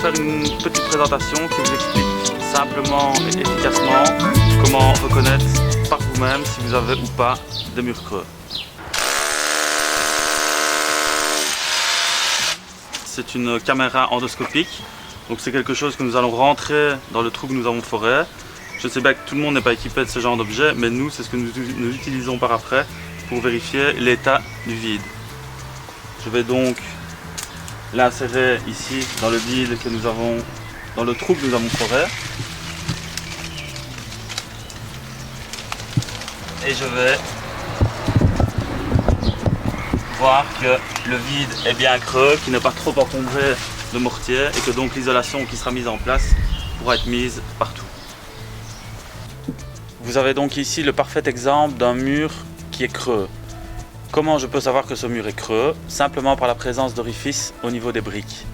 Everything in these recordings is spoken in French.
faire une petite présentation qui vous explique simplement et efficacement comment reconnaître par vous-même si vous avez ou pas des murs creux. C'est une caméra endoscopique, donc c'est quelque chose que nous allons rentrer dans le trou que nous avons foré. Je sais bien que tout le monde n'est pas équipé de ce genre d'objet, mais nous, c'est ce que nous utilisons par après pour vérifier l'état du vide. Je vais donc l'insérer ici dans le vide que nous avons, dans le trou que nous avons foré. Et je vais voir que le vide est bien creux, qu'il n'est pas trop encombré de mortier et que donc l'isolation qui sera mise en place pourra être mise partout. Vous avez donc ici le parfait exemple d'un mur qui est creux. Comment je peux savoir que ce mur est creux? Simplement par la présence d'orifices au niveau des briques.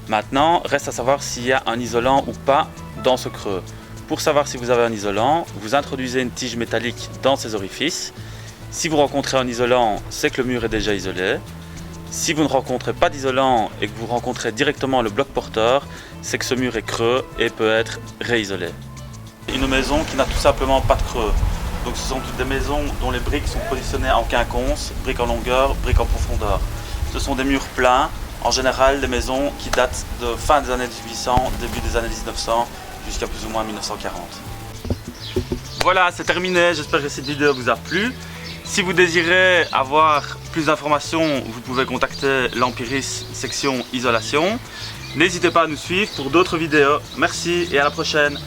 Maintenant, reste à savoir s'il y a un isolant ou pas dans ce creux. Pour savoir si vous avez un isolant, vous introduisez une tige métallique dans ces orifices. Si vous rencontrez un isolant, c'est que le mur est déjà isolé. Si vous ne rencontrez pas d'isolant et que vous rencontrez directement le bloc porteur, c'est que ce mur est creux et peut être réisolé. Une maison qui n'a tout simplement pas de creux. Donc ce sont toutes des maisons dont les briques sont positionnées en quinconce, briques en longueur, briques en profondeur. Ce sont des murs pleins, en général des maisons qui datent de fin des années 1800, début des années 1900, jusqu'à plus ou moins 1940. Voilà, c'est terminé, j'espère que cette vidéo vous a plu. Si vous désirez avoir plus d'informations, vous pouvez contacter l'Empiris section isolation. N'hésitez pas à nous suivre pour d'autres vidéos. Merci et à la prochaine.